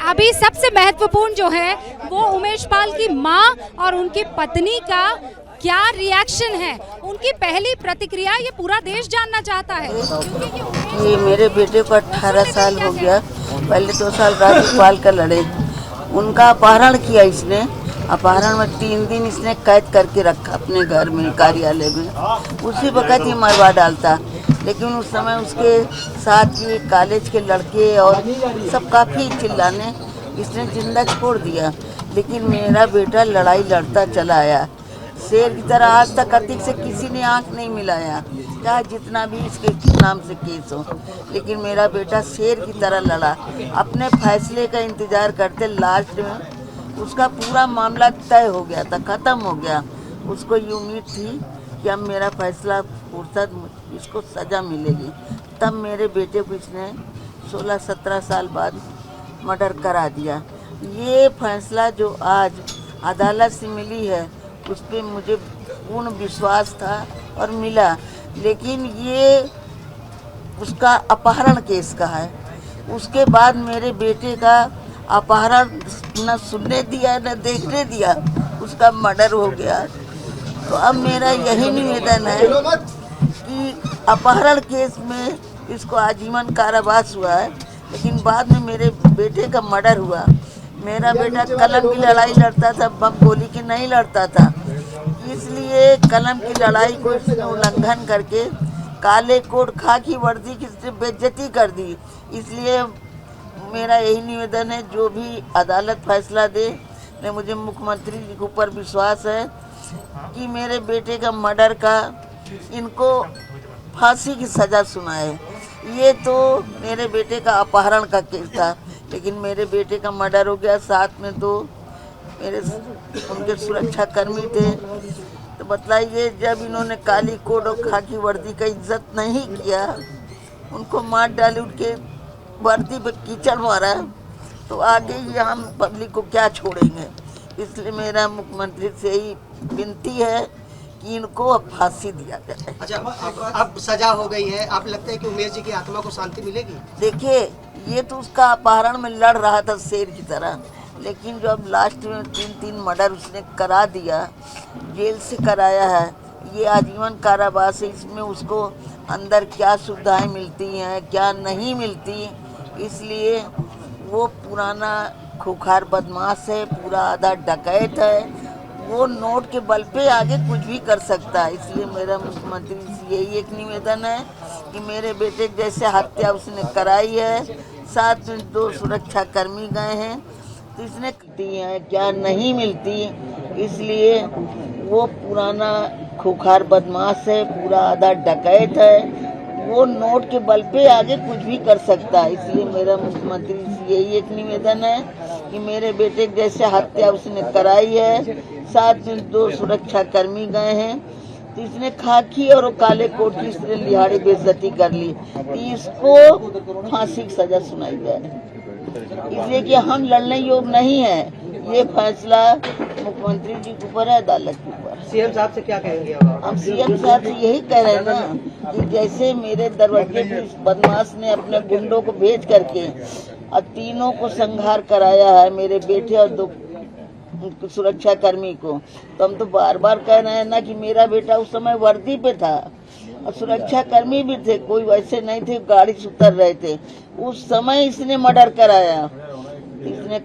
अभी सबसे महत्वपूर्ण जो है वो उमेश पाल की मां और उनकी पत्नी का क्या रिएक्शन है, उनकी पहली प्रतिक्रिया ये पूरा देश जानना चाहता है। ये मेरे बेटे को 18 साल हो गया। पहले 2 साल राज्यपाल का लड़े, उनका अपहरण किया इसने। अपहरण में 3 दिन इसने कैद करके रखा अपने घर में, कार्यालय में। उसी वक्त ही मरवा डालता, लेकिन उस समय उसके साथ के कॉलेज के लड़के और सब काफ़ी चिल्लाने, इसने जिंदा छोड़ दिया। लेकिन मेरा बेटा लड़ाई लड़ता चला आया शेर की तरह। आज तक अतीक से किसी ने आंख नहीं मिलाया, चाहे जितना भी इसके नाम से केस हो, लेकिन मेरा बेटा शेर की तरह लड़ा। अपने फैसले का इंतजार करते, लास्ट में उसका पूरा मामला तय हो गया था, ख़त्म हो गया। उसको ये उम्मीद थी कि अब मेरा फैसला फुर्सत, इसको सज़ा मिलेगी। तब मेरे बेटे को इसने 16-17 साल बाद मर्डर करा दिया। ये फैसला जो आज अदालत से मिली है, उस पर मुझे पूर्ण विश्वास था और मिला। लेकिन ये उसका अपहरण केस का है। उसके बाद मेरे बेटे का अपहरण न सुनने दिया न देखने दिया, उसका मर्डर हो गया। तो अब मेरा यही निवेदन है कि अपहरण केस में इसको आजीवन कारावास हुआ है, लेकिन बाद में मेरे बेटे का मर्डर हुआ। मेरा बेटा कलम की लड़ाई लड़ता था, बम गोली की नहीं लड़ता था। इसलिए कलम की लड़ाई को इसने उल्लंघन करके काले कोट खाकी वर्दी की बेइज्जती कर दी। इसलिए मेरा यही निवेदन है, जो भी अदालत फैसला दे, ने मुझे मुख्यमंत्री जी के ऊपर विश्वास है कि मेरे बेटे का मर्डर का इनको फांसी की सज़ा सुनाए। ये तो मेरे बेटे का अपहरण का केस था, लेकिन मेरे बेटे का मर्डर हो गया। साथ में तो मेरे उनके सुरक्षा कर्मी थे। तो बताइए, जब इन्होंने काली कोट और खाकी वर्दी का इज्जत नहीं किया, उनको मार डाली, उनके वर्दी पे कीचड़ मारा, तो आगे ये हम पब्लिक को क्या छोड़ेंगे। इसलिए मेरा मुख्यमंत्री से ही विनती है कि इनको अब फांसी दिया जाए। अच्छा, अब सजा हो गई है, आप लगता है कि उमेश जी की आत्मा को शांति मिलेगी? देखिए, ये तो उसका अपहरण में लड़ रहा था शेर की तरह, लेकिन जो अब लास्ट में 3 मर्डर उसने करा दिया, जेल से कराया है, ये आजीवन कारावास है। इसमें उसको अंदर क्या सुविधाएं मिलती हैं, क्या नहीं मिलती, इसलिए वो पुराना खूंखार बदमाश है, पूरा आधा डकैत है। वो नोट के बल पे आगे कुछ भी कर सकता है। इसलिए मेरा मुख्यमंत्री से यही एक निवेदन है कि मेरे बेटे जैसे हत्या उसने कराई है, साथ में 2 सुरक्षा कर्मी गए हैं, तो इसने दी है क्या नहीं मिलती, इसलिए वो पुराना खूंखार बदमाश है, पूरा आधा डकैत है। वो नोट के बल पे आगे कुछ भी कर सकता है। इसलिए मेरा मुख्यमंत्री से यही एक निवेदन है कि मेरे बेटे जैसे हत्या उसने कराई है, साथ में 2 सुरक्षा कर्मी गए हैं, तो इसने खाकी और काले कोट की इसने लिहाड़ी बेइज्जती कर ली, तो इसको फांसी की सजा सुनाई जाए। इसलिए कि हम लड़ने योग्य नहीं है। ये फैसला मुख्यमंत्री जी के ऊपर है, अदालत के ऊपर। सीएम साहब से क्या कहेंगे? हम सीएम साहब से यही कह रहे हैं ना कि जैसे मेरे दरवाजे पे इस बदमाश ने अपने गुंडों को भेज करके और 3 को संहार कराया है, मेरे बेटे और 2 सुरक्षा कर्मी को, तो हम तो बार बार कह रहे हैं ना कि मेरा बेटा उस समय वर्दी पे था और सुरक्षा कर्मी भी थे, कोई वैसे नहीं थे, गाड़ी से उतर रहे थे। उस समय इसने मर्डर कराया। इसने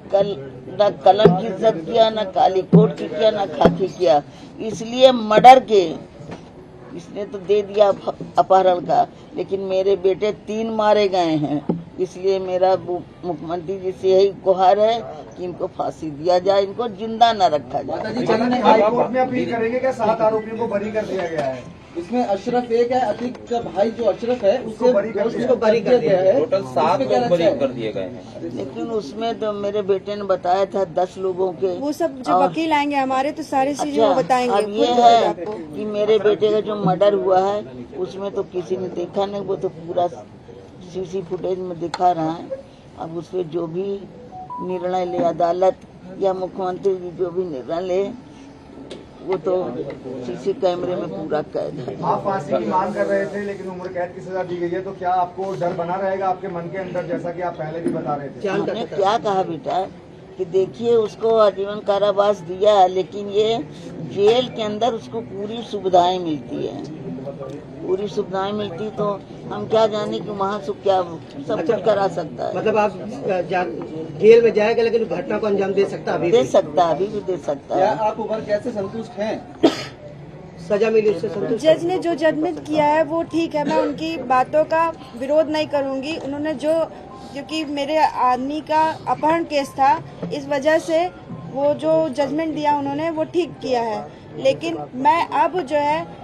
न कलम की इज्जत किया, न काली कोट की किया, न खाकी किया। इसलिए मर्डर के इसने तो दे दिया अपहरण का, लेकिन मेरे बेटे 3 मारे गए हैं। इसलिए मेरा मुख्यमंत्री जी से यही गुहार है कि इनको फांसी दिया जाए, इनको जिंदा न रखा जाए। हाईकोर्ट में अपील करेंगे क्या? 7 आरोपियों को बरी कर दिया गया है। इसमें अशरफ एक है, अतीक का भाई जो अशरफ है उसको बरी कर दिया है। टोटल 7 लोग बरी कर दिए गए हैं। लेकिन उसमें तो मेरे बेटे ने बताया था 10 लोगों के। वो सब जब वकील आएंगे हमारे तो सारी चीजें वो बताएंगे। अब ये है कि मेरे बेटे का जो मर्डर हुआ है उसमें तो किसी ने देखा नहीं, वो तो पूरा सीसी फुटेज में दिखा रहा है। अब उस पर जो भी निर्णय ले अदालत या मुख्यमंत्री जी जो भी निर्णय ले, वो तो सीसी कैमरे में पूरा कैद है। आप फांसी की मांग कर रहे थे लेकिन उम्र कैद की सजा दी गई है, तो क्या आपको डर बना रहेगा आपके मन के अंदर, जैसा कि आप पहले भी बता रहे थे? हमने क्या कहा बेटा कि देखिए उसको आजीवन कारावास दिया है, लेकिन ये जेल के अंदर उसको पूरी सुविधाएं मिलती है, पूरी सुविधाएं मिलती, तो हम क्या जाने कि वहाँ से क्या सब कुछ करा सकता है। मतलब आप जेल में जाएगा लेकिन घटना को अंजाम दे सकता है, दे सकता है, अभी भी दे सकता क्या है। आप उम्र कैद से संतुष्ट हैं? सजा मिली उससे संतुष्ट? जज ने जो जजमेंट किया है वो ठीक है, मैं उनकी बातों का विरोध नहीं करूंगी। उन्होंने जो, क्योंकि मेरे आदमी का अपहरण केस था, इस वजह से वो जो जजमेंट दिया उन्होंने वो ठीक किया है। लेकिन मैं अब जो है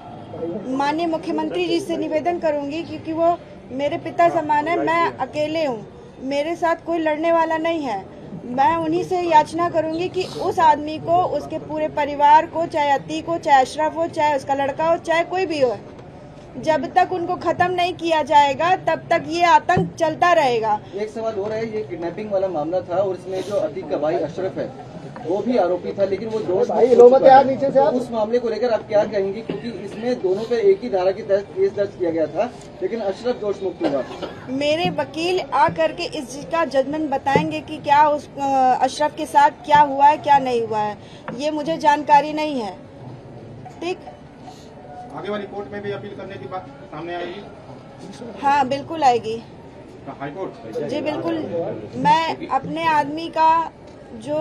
माननीय मुख्यमंत्री जी से निवेदन करूंगी, क्योंकि वो मेरे पिता समान है, मैं अकेले हूँ, मेरे साथ कोई लड़ने वाला नहीं है। मैं उन्हीं से याचना करूंगी कि उस आदमी को, उसके पूरे परिवार को, चाहे अतीक हो, चाहे अशरफ हो, चाहे उसका लड़का हो, चाहे कोई भी हो, जब तक उनको खत्म नहीं किया जाएगा तब तक ये आतंक चलता रहेगा। एक सवाल हो रहा है, ये किडनैपिंग वाला मामला था और इसमें जो अतीक का भाई अशरफ है वो भी आरोपी था, लेकिन वो दोष नीचे से उस मामले को लेकर आप क्या कहेंगे? क्योंकि इसमें दोनों पे एक ही धारा के तहत केस दर्ज किया गया था, लेकिन अशरफ दोष मुक्त हुआ। मेरे वकील आ करके इसका जजमेंट बताएंगे कि क्या उस अशरफ के साथ क्या हुआ है, क्या नहीं हुआ है, ये मुझे जानकारी नहीं है। ठीक, आगे वाली कोर्ट में भी अपील करने की बात सामने आएगी? हाँ बिल्कुल आएगी। High court? जी बिल्कुल, मैं अपने आदमी का जो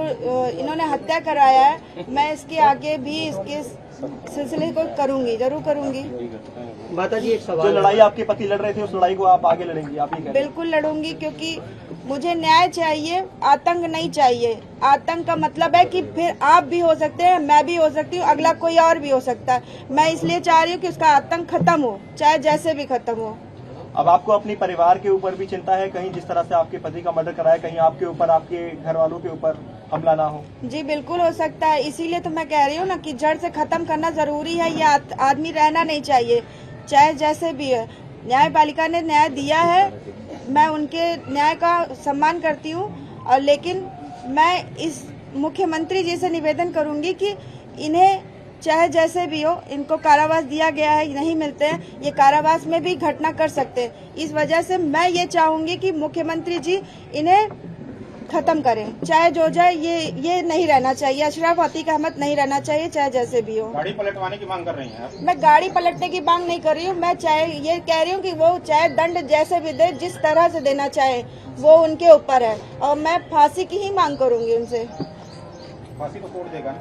इन्होंने हत्या कराया है, मैं इसके आगे भी इसके सिलसिले को करूंगी, जरूर करूंगी। माता जी एक सवाल, जो लड़ाई आपके पति लड़ रहे थे उस लड़ाई को आप आगे लड़ेंगी? आप ही बिल्कुल लड़ूंगी, क्योंकि मुझे न्याय चाहिए, आतंक नहीं चाहिए। आतंक का मतलब है कि फिर आप भी हो सकते हैं, मैं भी हो सकती हूँ, अगला कोई और भी हो सकता है। मैं इसलिए चाह रही हूँ कि उसका आतंक खत्म हो, चाहे जैसे भी खत्म हो। अब आपको अपने परिवार के ऊपर भी चिंता है, कहीं जिस तरह से आपके पति का मर्डर कराया, कहीं आपके ऊपर, आपके घर वालों के ऊपर हमला ना हो? जी बिल्कुल हो सकता है, इसीलिए तो मैं कह रही हूँ ना कि जड़ से खत्म करना जरूरी है। ये आदमी रहना नहीं चाहिए, चाहे जैसे भी है। न्यायपालिका ने न्याय दिया है, मैं उनके न्याय का सम्मान करती हूँ, और लेकिन मैं इस मुख्यमंत्री जी से निवेदन करूंगी कि इन्हें चाहे जैसे भी हो, इनको कारावास दिया गया है, नहीं मिलते हैं, ये कारावास में भी घटना कर सकते हैं। इस वजह से मैं ये चाहूंगी कि मुख्यमंत्री जी इन्हें खत्म करें, चाहे जो जाए। ये नहीं रहना चाहिए, अशरफ अतीक अहमद नहीं रहना चाहिए, चाहे जैसे भी हो। गाड़ी पलटवाने की मांग कर रही हैं आप? मैं गाड़ी पलटने की मांग नहीं कर रही हूँ, मैं चाहे ये कह रही हूँ कि वो चाहे दंड जैसे भी दे, जिस तरह से देना चाहे, वो उनके ऊपर है, और मैं फांसी की ही मांग करूंगी उनसे। फांसी को कोर्ट देगा?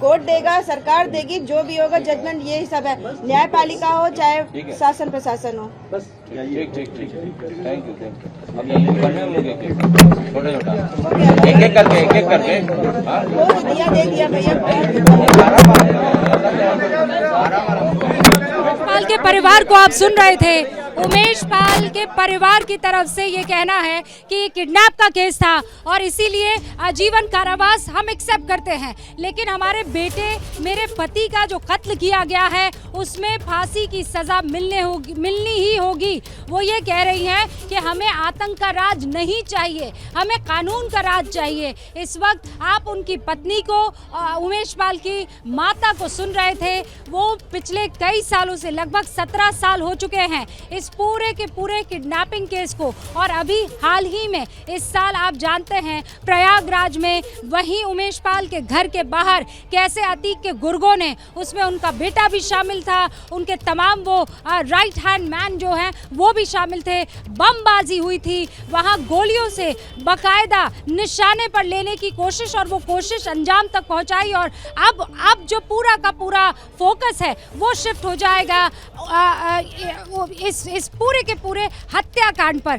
कोर्ट देगा, सरकार देगी, जो भी होगा जजमेंट, यही सब है। न्यायपालिका हो चाहे शासन प्रशासन हो। बस ठीक, थैंक यू। अब ये करने हम लोग छोटा एक एक करके हाँ? वो तो दिया दे दिया भैया। उमेश पाल के परिवार को आप सुन रहे थे। उमेश पाल के परिवार की तरफ से ये कहना है कि किडनैप का केस था और इसीलिए आजीवन कारावास हम एक्सेप्ट करते हैं, लेकिन हमारे बेटे, मेरे पति का जो कत्ल किया गया है उसमें फांसी की सजा मिलनी ही होगी। वो ये कह रही हैं कि हमें आतंक का राज नहीं चाहिए, हमें कानून का राज चाहिए। इस वक्त आप उनकी पत्नी को, उमेश पाल की माता को सुन रहे थे। वो पिछले कई सालों से, लगभग 17 साल हो चुके हैं इस पूरे के पूरे किडनैपिंग केस को, और अभी हाल ही में इस साल आप जानते हैं प्रयागराज में वहीं उमेश पाल के घर के बाहर कैसे अतीक के गुर्गों ने, उसमें उनका बेटा भी शामिल था, उनके तमाम वो राइट हैंड मैन जो हैं वो भी शामिल थे, बमबाजी हुई थी, वहां गोलियों से बाकायदा निशाने पर लेने की कोशिश, और वो कोशिश अंजाम तक पहुंचाई। और अब जो पूरा का पूरा फोकस है वो शिफ्ट हो जाएगा इस पूरे के पूरे हत्याकांड पर।